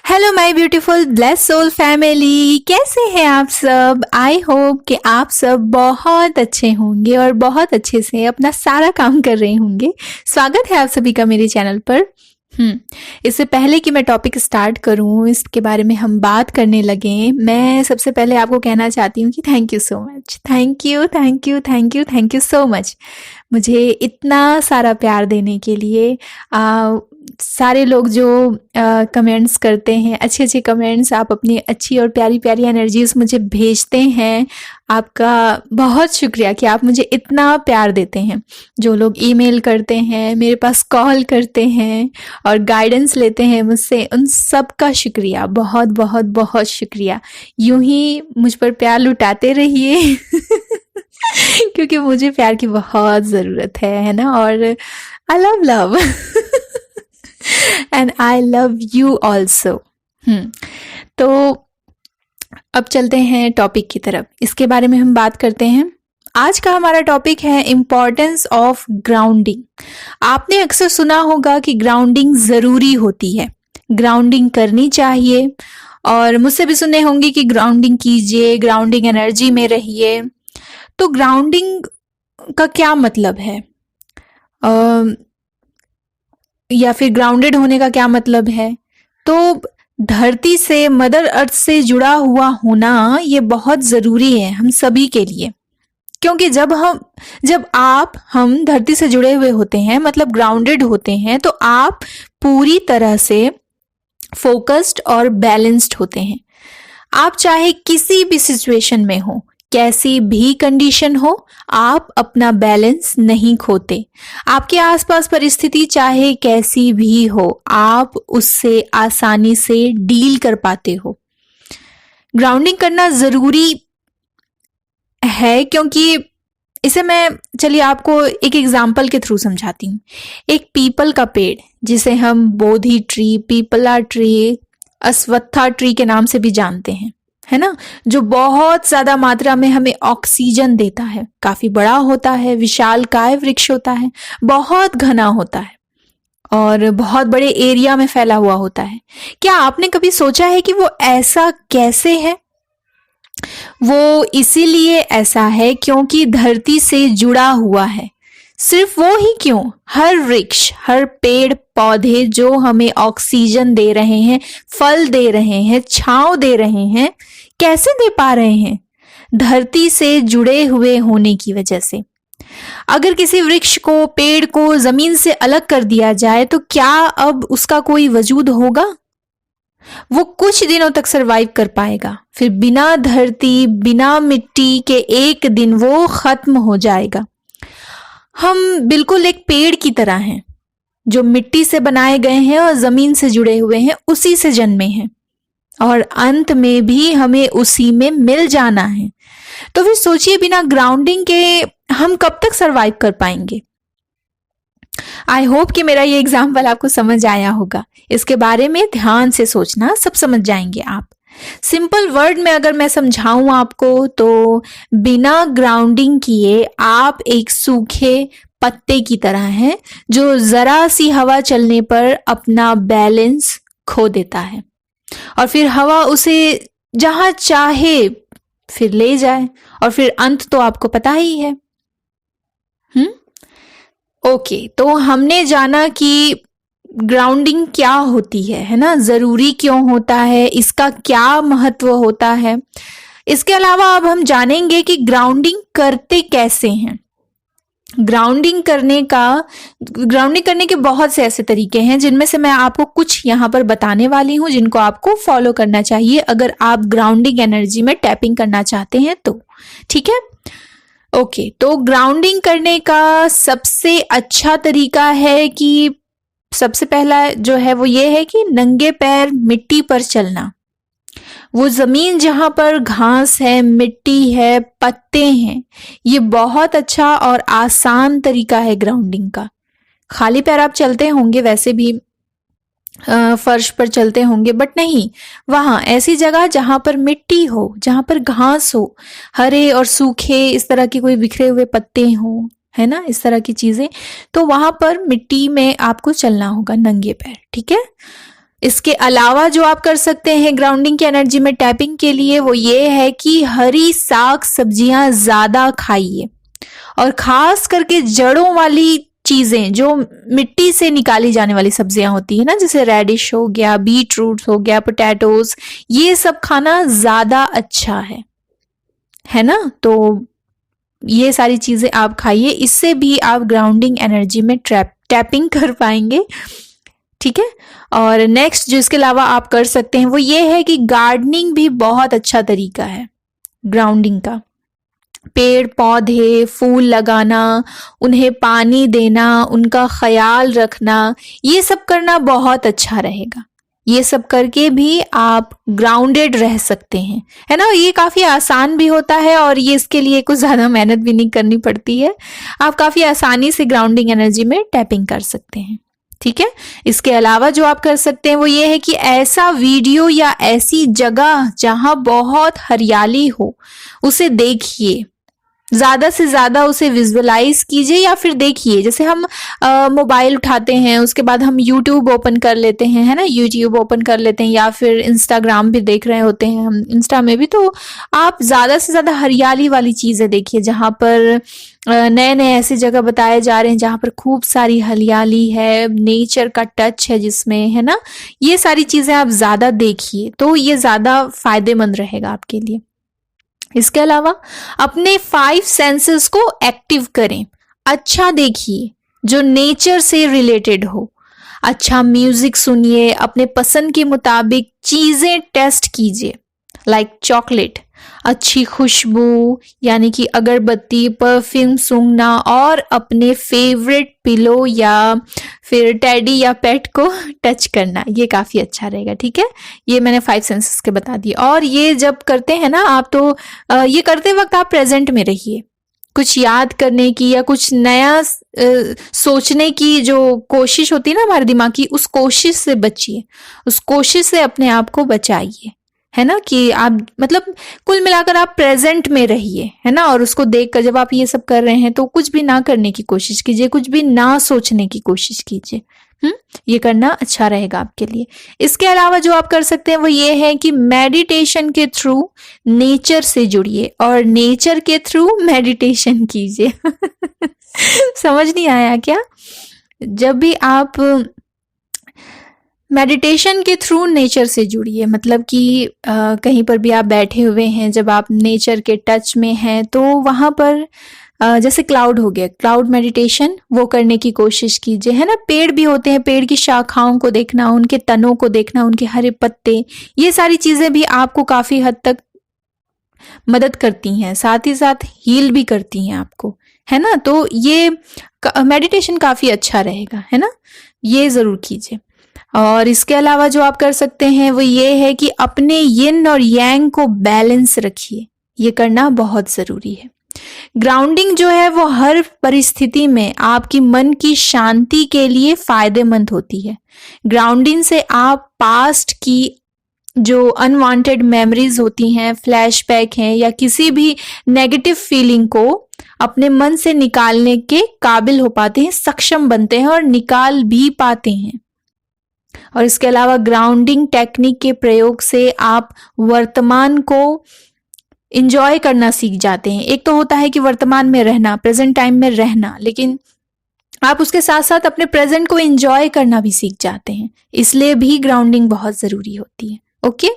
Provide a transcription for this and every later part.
Hello my beautiful bless soul family, कैसे हैं आप सब। आई होप कि आप सब बहुत अच्छे होंगे और बहुत अच्छे से अपना सारा काम कर रहे होंगे। स्वागत है आप सभी का मेरे चैनल पर। इससे पहले कि मैं टॉपिक स्टार्ट करूं, इसके बारे में हम बात करने लगे, मैं सबसे पहले आपको कहना चाहती हूँ कि thank you so much. Thank you thank you thank you thank you so much मुझे इतना सारा प्यार देने के लिए। सारे लोग जो कमेंट्स करते हैं, अच्छे अच्छे कमेंट्स, आप अपनी अच्छी और प्यारी प्यारी एनर्जीज मुझे भेजते हैं, आपका बहुत शुक्रिया कि आप मुझे इतना प्यार देते हैं। जो लोग ईमेल करते हैं, मेरे पास कॉल करते हैं और गाइडेंस लेते हैं मुझसे, उन सब का शुक्रिया, बहुत बहुत बहुत शुक्रिया। यूं ही मुझ पर प्यार लुटाते रहिए क्योंकि मुझे प्यार की बहुत ज़रूरत है ना। और I love love and I love you also. तो अब चलते हैं टॉपिक की तरफ, इसके बारे में हम बात करते हैं। आज का हमारा टॉपिक है इम्पॉर्टेंस ऑफ ग्राउंडिंग। आपने अक्सर सुना होगा कि ग्राउंडिंग ज़रूरी होती है, ग्राउंडिंग करनी चाहिए, और मुझसे भी सुने होंगे कि ग्राउंडिंग कीजिए, ग्राउंडिंग एनर्जी में रहिए। तो ग्राउंडिंग का क्या मतलब है, या फिर ग्राउंडेड होने का क्या मतलब है। तो धरती से, मदर अर्थ से जुड़ा हुआ होना ये बहुत ज़रूरी है हम सभी के लिए, क्योंकि जब हम धरती से जुड़े हुए होते हैं, मतलब ग्राउंडेड होते हैं, तो आप पूरी तरह से फोकस्ड और बैलेंस्ड होते हैं। आप चाहे किसी भी सिचुएशन में हो, कैसी भी कंडीशन हो, आप अपना बैलेंस नहीं खोते। आपके आसपास परिस्थिति चाहे कैसी भी हो, आप उससे आसानी से डील कर पाते हो। ग्राउंडिंग करना ज़रूरी है, क्योंकि इसे मैं, चलिए आपको एक एग्जाम्पल के थ्रू समझाती हूँ। एक पीपल का पेड़, जिसे हम बोधि ट्री, पीपला ट्री, अश्वत्था ट्री के नाम से भी जानते हैं, है ना, जो बहुत ज्यादा मात्रा में हमें ऑक्सीजन देता है, काफी बड़ा होता है, विशालकाय वृक्ष होता है, बहुत घना होता है और बहुत बड़े एरिया में फैला हुआ होता है। क्या आपने कभी सोचा है कि वो ऐसा कैसे है? वो इसीलिए ऐसा है क्योंकि धरती से जुड़ा हुआ है। सिर्फ वो ही क्यों, हर वृक्ष, हर पेड़ पौधे जो हमें ऑक्सीजन दे रहे हैं, फल दे रहे हैं, छांव दे रहे हैं, कैसे दे पा रहे हैं? धरती से जुड़े हुए होने की वजह से। अगर किसी वृक्ष को, पेड़ को जमीन से अलग कर दिया जाए तो क्या अब उसका कोई वजूद होगा? वो कुछ दिनों तक सरवाइव कर पाएगा, फिर बिना धरती, बिना मिट्टी के एक दिन वो खत्म हो जाएगा। हम बिल्कुल एक पेड़ की तरह हैं, जो मिट्टी से बनाए गए हैं और जमीन से जुड़े हुए हैं, उसी से जन्मे हैं, और अंत में भी हमें उसी में मिल जाना है। तो फिर सोचिए, बिना ग्राउंडिंग के हम कब तक सरवाइव कर पाएंगे? आई होप कि मेरा ये एग्जाम्पल आपको समझ आया होगा। इसके बारे में ध्यान से सोचना, सब समझ जाएंगे आप। सिंपल वर्ड में अगर मैं समझाऊं आपको, तो बिना ग्राउंडिंग किए आप एक सूखे पत्ते की तरह हैं, जो जरा सी हवा चलने पर अपना बैलेंस खो देता है, और फिर हवा उसे जहां चाहे फिर ले जाए, और फिर अंत तो आपको पता ही है। ओके, तो हमने जाना कि ग्राउंडिंग क्या होती है ना, जरूरी क्यों होता है, इसका क्या महत्व होता है। इसके अलावा अब हम जानेंगे कि ग्राउंडिंग करते कैसे हैं। ग्राउंडिंग करने के बहुत से ऐसे तरीके हैं, जिनमें से मैं आपको कुछ यहाँ पर बताने वाली हूँ, जिनको आपको फॉलो करना चाहिए अगर आप ग्राउंडिंग एनर्जी में टैपिंग करना चाहते हैं तो। ठीक है, ओके। तो ग्राउंडिंग करने का सबसे अच्छा तरीका है कि सबसे पहला जो है वो ये है कि नंगे पैर मिट्टी पर चलना। वो जमीन जहां पर घास है, मिट्टी है, पत्ते हैं, ये बहुत अच्छा और आसान तरीका है ग्राउंडिंग का। खाली पैर आप चलते होंगे, वैसे भी फर्श पर चलते होंगे, बट नहीं, वहां ऐसी जगह जहां पर मिट्टी हो, जहां पर घास हो, हरे और सूखे इस तरह के कोई बिखरे हुए पत्ते हो, है ना, इस तरह की चीजें, तो वहां पर मिट्टी में आपको चलना होगा नंगे पैर। ठीक है, इसके अलावा जो आप कर सकते हैं ग्राउंडिंग की एनर्जी में टैपिंग के लिए, वो ये है कि हरी साग सब्जियां ज्यादा खाइए, और खास करके जड़ों वाली चीजें, जो मिट्टी से निकाली जाने वाली सब्जियां होती है ना, जैसे रेडिश हो गया, बीट रूट हो गया, पोटैटोज, ये सब खाना ज्यादा अच्छा है ना। तो ये सारी चीजें आप खाइए, इससे भी आप ग्राउंडिंग एनर्जी में टैपिंग कर पाएंगे, ठीक है। और नेक्स्ट जो इसके अलावा आप कर सकते हैं वो ये है कि गार्डनिंग भी बहुत अच्छा तरीका है ग्राउंडिंग का। पेड़ पौधे, फूल लगाना, उन्हें पानी देना, उनका ख्याल रखना, ये सब करना बहुत अच्छा रहेगा। ये सब करके भी आप ग्राउंडेड रह सकते हैं, है ना। ये काफी आसान भी होता है और ये इसके लिए कुछ ज्यादा मेहनत भी नहीं करनी पड़ती है। आप काफी आसानी से ग्राउंडिंग एनर्जी में टैपिंग कर सकते हैं, ठीक है। इसके अलावा जो आप कर सकते हैं वो ये है कि ऐसा वीडियो या ऐसी जगह जहां बहुत हरियाली हो उसे देखिए, ज्यादा से ज्यादा उसे विजुअलाइज कीजिए या फिर देखिए। जैसे हम मोबाइल उठाते हैं, उसके बाद हम यूट्यूब ओपन कर लेते हैं, है ना, यूट्यूब ओपन कर लेते हैं, या फिर इंस्टाग्राम भी देख रहे होते हैं हम, इंस्टा में भी। तो आप ज्यादा से ज्यादा हरियाली वाली चीजें देखिए, जहां पर नए नए ऐसी जगह बताए जा रहे हैं जहां पर खूब सारी हरियाली है, नेचर का टच है जिसमें, है ना। ये सारी चीजें आप ज्यादा देखिए, तो ये ज्यादा फायदेमंद रहेगा आपके लिए। इसके अलावा अपने 5 सेंसेस को एक्टिव करें। अच्छा देखिए जो नेचर से रिलेटेड हो, अच्छा म्यूजिक सुनिए, अपने पसंद के मुताबिक चीजें टेस्ट कीजिए, लाइक चॉकलेट, अच्छी खुशबू यानी कि अगरबत्ती, परफ्यूम सूंघना, और अपने फेवरेट पिलो या फिर टेडी या पेट को टच करना, ये काफी अच्छा रहेगा, ठीक है। ये मैंने 5 सेंसेस के बता दिए। और ये जब करते हैं ना आप, तो ये करते वक्त आप प्रेजेंट में रहिए। कुछ याद करने की या कुछ नया सोचने की जो कोशिश होती है ना हमारे दिमाग की, उस कोशिश से बचिए, उस कोशिश से अपने आप को बचाइए, है ना। कि आप मतलब कुल मिलाकर आप प्रेजेंट में रहिए, है ना। और उसको देखकर जब आप ये सब कर रहे हैं तो कुछ भी ना करने की कोशिश कीजिए, कुछ भी ना सोचने की कोशिश कीजिए। ये करना अच्छा रहेगा आपके लिए। इसके अलावा जो आप कर सकते हैं वो ये है कि मेडिटेशन के थ्रू नेचर से जुड़िए और नेचर के थ्रू मेडिटेशन कीजिए। समझ नहीं आया क्या? जब भी आप मेडिटेशन के थ्रू नेचर से जुड़िए, मतलब कि कहीं पर भी आप बैठे हुए हैं, जब आप नेचर के टच में हैं तो वहां पर जैसे क्लाउड हो गया, क्लाउड मेडिटेशन, वो करने की कोशिश कीजिए, है ना। पेड़ भी होते हैं, पेड़ की शाखाओं को देखना, उनके तनों को देखना, उनके हरे पत्ते, ये सारी चीजें भी आपको काफी हद तक मदद करती हैं, साथ ही साथ हील भी करती हैं आपको, है ना। तो ये मेडिटेशन काफी अच्छा रहेगा, है ना, ये जरूर कीजिए। और इसके अलावा जो आप कर सकते हैं वो ये है कि अपने यिन और यांग को बैलेंस रखिए, ये करना बहुत जरूरी है। ग्राउंडिंग जो है वो हर परिस्थिति में आपकी मन की शांति के लिए फायदेमंद होती है। ग्राउंडिंग से आप पास्ट की जो अनवांटेड मेमोरीज होती हैं, फ्लैशबैक हैं, या किसी भी नेगेटिव फीलिंग को अपने मन से निकालने के काबिल हो पाते हैं, सक्षम बनते हैं और निकाल भी पाते हैं। और इसके अलावा ग्राउंडिंग टेक्निक के प्रयोग से आप वर्तमान को इंजॉय करना सीख जाते हैं। एक तो होता है कि वर्तमान में रहना, प्रेजेंट टाइम में रहना, लेकिन आप उसके साथ साथ अपने प्रेजेंट को इंजॉय करना भी सीख जाते हैं, इसलिए भी ग्राउंडिंग बहुत जरूरी होती है। ओके।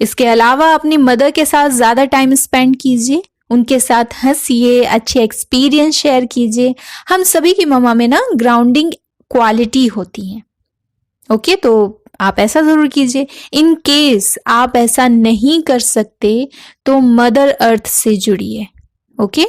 इसके अलावा अपनी मदर के साथ ज्यादा टाइम स्पेंड कीजिए, उनके साथ हंसिए, अच्छे एक्सपीरियंस शेयर कीजिए। हम सभी की मम्मा में ना ग्राउंडिंग क्वालिटी होती है। ओके, तो आप ऐसा जरूर कीजिए। इन केस आप ऐसा नहीं कर सकते तो मदर अर्थ से जुड़िए। ओके,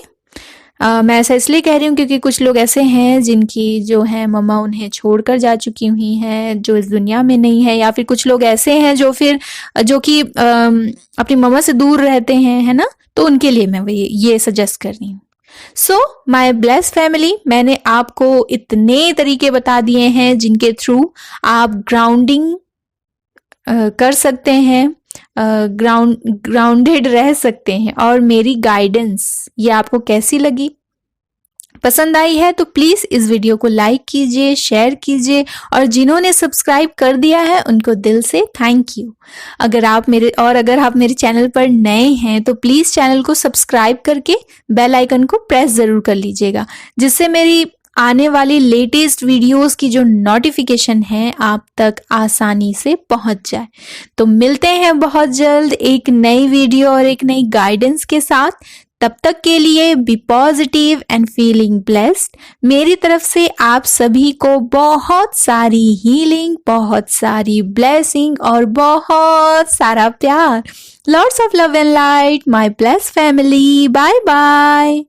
मैं ऐसा इसलिए कह रही हूँ क्योंकि कुछ लोग ऐसे हैं जिनकी जो है मम्मा उन्हें छोड़कर जा चुकी हुई हैं, जो इस दुनिया में नहीं है, या फिर कुछ लोग ऐसे हैं जो कि अपनी मम्मा से दूर रहते हैं, है ना। तो उनके लिए मैं ये सजेस्ट कर रही हूँ। सो माय ब्लेस्ड फैमिली, मैंने आपको इतने तरीके बता दिए हैं जिनके थ्रू आप ग्राउंडिंग कर सकते हैं, ग्राउंडेड रह सकते हैं। और मेरी गाइडेंस ये आपको कैसी लगी पसंद आई है तो प्लीज इस वीडियो को लाइक कीजिए, शेयर कीजिए और जिन्होंने सब्सक्राइब कर दिया है उनको दिल से थैंक यू। अगर आप मेरे चैनल पर नए हैं तो प्लीज चैनल को सब्सक्राइब करके बेल आइकन को प्रेस जरूर कर लीजिएगा, जिससे मेरी आने वाली लेटेस्ट वीडियोस की जो नोटिफिकेशन है आप तक आसानी से पहुंच जाए। तो मिलते हैं बहुत जल्द एक नई वीडियो और एक नई गाइडेंस के साथ। तब तक के लिए be positive and feeling blessed. मेरी तरफ से आप सभी को बहुत सारी हीलिंग, बहुत सारी ब्लेसिंग और बहुत सारा प्यार। Lots of love and light my blessed family. Bye bye.